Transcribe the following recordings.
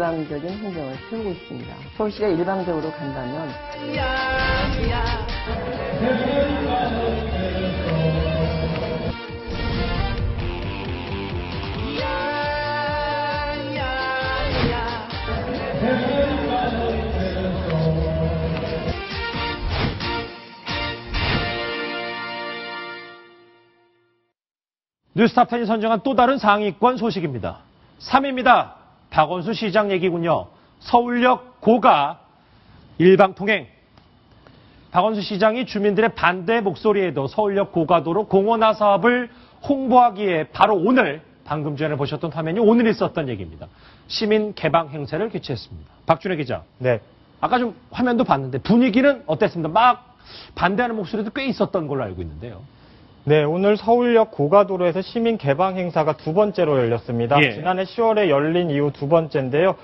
일방적인 행정을 세우고 있습니다. 서울시가 일방적으로 간다면 뉴스탑10이 선정한 또 다른 상위권 소식입니다. 3위입니다. 박원순 시장 얘기군요. 서울역 고가 일방통행. 박원순 시장이 주민들의 반대 목소리에도 서울역 고가도로 공원화 사업을 홍보하기에 바로 오늘, 방금 전에 보셨던 화면이 오늘 있었던 얘기입니다. 시민 개방 행사를 개최했습니다. 박준혜 기자. 네. 아까 좀 화면도 봤는데 분위기는 어땠습니다? 막 반대하는 목소리도 꽤 있었던 걸로 알고 있는데요. 네, 오늘 서울역 고가도로에서 시민 개방 행사가 두 번째로 열렸습니다. 예. 지난해 10월에 열린 이후 두 번째인데요.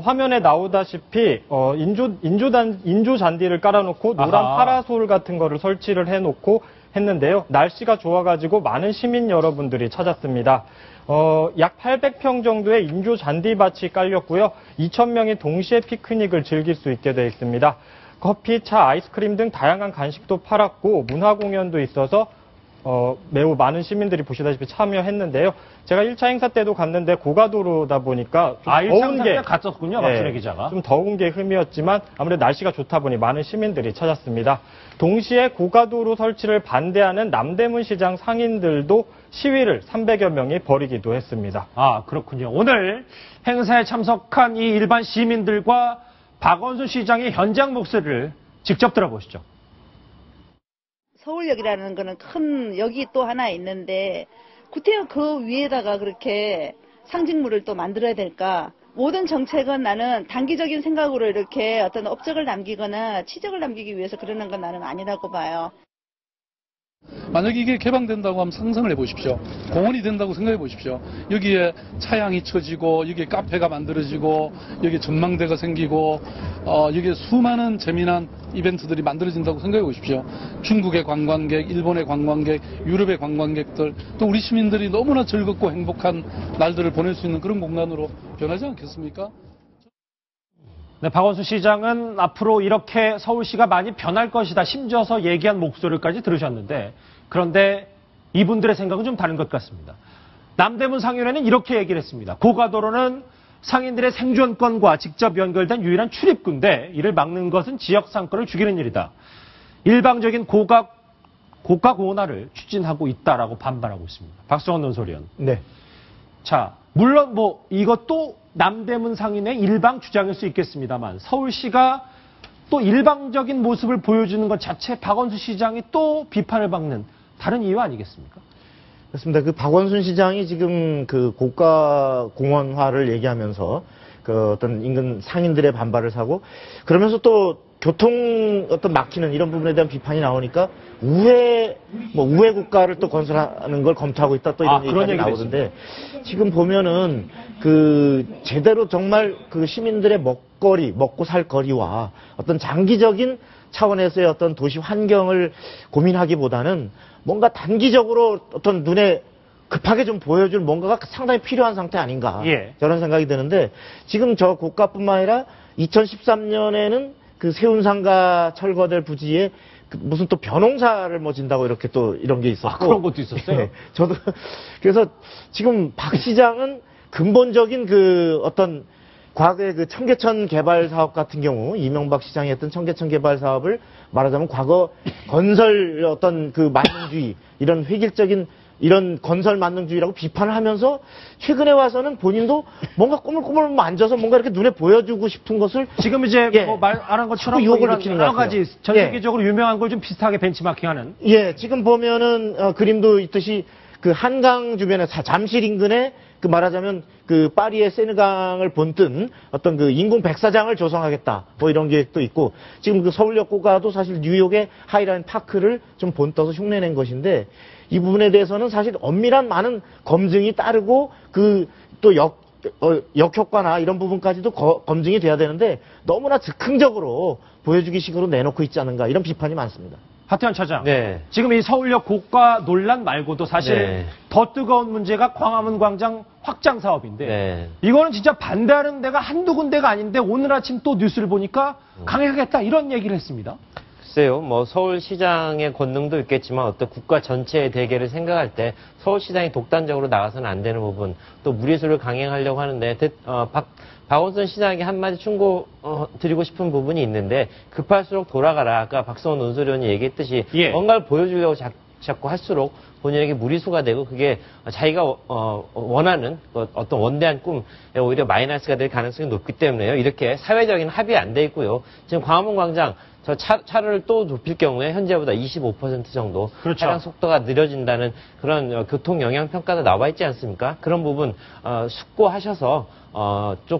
화면에 나오다시피 인조 잔디를 깔아놓고 노란 아하. 파라솔 같은 거를 설치를 해놓고 했는데요. 날씨가 좋아가지고 많은 시민 여러분들이 찾았습니다. 약 800평 정도의 인조 잔디밭이 깔렸고요. 2,000명이 동시에 피크닉을 즐길 수 있게 되어 있습니다. 커피, 차, 아이스크림 등 다양한 간식도 팔았고 문화 공연도 있어서 매우 많은 시민들이 보시다시피 참여했는데요. 제가 1차 행사 때도 갔는데 고가도로다 보니까 좀 더운 게 갔었군요. 박준혜 기자가. 좀 더운 게 흠이었지만 아무래도 날씨가 좋다 보니 많은 시민들이 찾았습니다. 동시에 고가도로 설치를 반대하는 남대문 시장 상인들도 시위를 300여 명이 벌이기도 했습니다. 아, 그렇군요. 오늘 행사에 참석한 이 일반 시민들과 박원순 시장의 현장 목소리를 직접 들어보시죠. 서울역이라는 거는 큰 역이 또 하나 있는데 구태여 그 위에다가 그렇게 상징물을 또 만들어야 될까? 모든 정책은 나는 단기적인 생각으로 이렇게 어떤 업적을 남기거나 치적을 남기기 위해서 그러는 건 나는 아니라고 봐요. 만약에 이게 개방된다고 하면 상상을 해보십시오. 공원이 된다고 생각해 보십시오. 여기에 차양이 쳐지고 여기에 카페가 만들어지고 여기에 전망대가 생기고 여기에 수많은 재미난 이벤트들이 만들어진다고 생각해 보십시오. 중국의 관광객, 일본의 관광객, 유럽의 관광객들 또 우리 시민들이 너무나 즐겁고 행복한 날들을 보낼 수 있는 그런 공간으로 변하지 않겠습니까? 네, 박원순 시장은 앞으로 이렇게 서울시가 많이 변할 것이다 심져서 얘기한 목소리까지 들으셨는데 그런데 이분들의 생각은 좀 다른 것 같습니다. 남대문 상인회는 이렇게 얘기를 했습니다. 고가도로는 상인들의 생존권과 직접 연결된 유일한 출입구인데 이를 막는 것은 지역 상권을 죽이는 일이다. 일방적인 고가 공원화를 추진하고 있다라고 반발하고 있습니다. 박성원 논설위원. 네. 자, 물론 이것도 남대문 상인의 일방 주장일 수 있겠습니다만 서울시가 또 일방적인 모습을 보여주는 것 자체 박원순 시장이 또 비판을 받는 다른 이유 아니겠습니까? 그렇습니다. 그 박원순 시장이 지금 그 고가 공원화를 얘기하면서 그 어떤 인근 상인들의 반발을 사고 그러면서 또 교통 어떤 막히는 이런 부분에 대한 비판이 나오니까 우회 국가를 또 건설하는 걸 검토하고 있다 또 이런 얘기가 나오던데 지금 보면은 그 제대로 정말 그 시민들의 먹고 살 거리와 어떤 장기적인 차원에서의 어떤 도시 환경을 고민하기보다는 뭔가 단기적으로 어떤 눈에 급하게 좀 보여줄 뭔가가 상당히 필요한 상태 아닌가 저런 생각이 드는데 지금 저 고가뿐만 아니라 2013년에는 그 세운상가 철거될 부지에 그 무슨 또 벼농사를 뭐 진다고 이렇게 또 이런 게 있었고. 그런 것도 있었어요? 네, 저도 그래서 지금 박 시장은 근본적인 그 어떤 과거의 그 청계천 개발 사업 같은 경우 이명박 시장이 했던 청계천 개발 사업을 말하자면 과거 건설 어떤 그 만능주의 이런 획일적인 이런 건설 만능주의라고 비판을 하면서 최근에 와서는 본인도 뭔가 꼬물꼬물 만져서 뭔가 이렇게 눈에 보여주고 싶은 것을 지금 이제 말한 것처럼 유혹을 느끼는 여러 가지 전 세계적으로 유명한 걸 좀 비슷하게 벤치마킹하는. 지금 보면은 그림도 있듯이 그 한강 주변에 잠실 인근에 그 말하자면 그 파리의 세느강을 본뜬 어떤 그 인공 백사장을 조성하겠다 뭐 이런 계획도 있고 지금 그 서울역 고가도 사실 뉴욕의 하이라인 파크를 좀 본떠서 흉내낸 것인데 이 부분에 대해서는 사실 엄밀한 많은 검증이 따르고 그 또 역효과나 이런 부분까지도 검증이 돼야 되는데 너무나 즉흥적으로 보여주기 식으로 내놓고 있지 않은가 이런 비판이 많습니다. 하태현 차장. 네. 지금 이 서울역 고가 논란 말고도 사실 네. 더 뜨거운 문제가 광화문 광장 확장 사업인데 네. 이거는 진짜 반대하는 데가 한두 군데가 아닌데 오늘 아침 또 뉴스를 보니까 강행하겠다 이런 얘기를 했습니다. 글쎄요, 뭐 서울시장의 권능도 있겠지만 어떤 국가 전체의 대계를 생각할 때 서울시장이 독단적으로 나가서는 안 되는 부분, 또 무리수를 강행하려고 하는데 박원순 시장에게 한마디 충고 드리고 싶은 부분이 있는데 급할수록 돌아가라. 아까 박성원 논설위원이 얘기했듯이 예. 뭔가를 보여주려고 자꾸 할수록 본인에게 무리수가 되고 그게 자기가 원하는 어떤 원대한 꿈에 오히려 마이너스가 될 가능성이 높기 때문에요. 이렇게 사회적인 합의가 안 돼 있고요. 지금 광화문 광장 저 차를 또 좁힐 경우에 현재보다 25% 정도 그렇죠. 차량 속도가 느려진다는 그런 교통 영향 평가도 나와 있지 않습니까? 그런 부분 숙고하셔서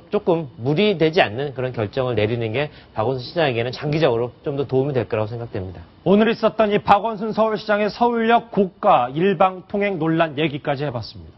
조금 무리되지 않는 그런 결정을 내리는 게 박원순 시장에게는 장기적으로 좀 더 도움이 될 거라고 생각됩니다. 오늘 있었던 이 박원순 서울시장의 서울역 고가 일방 통행 논란 얘기까지 해봤습니다.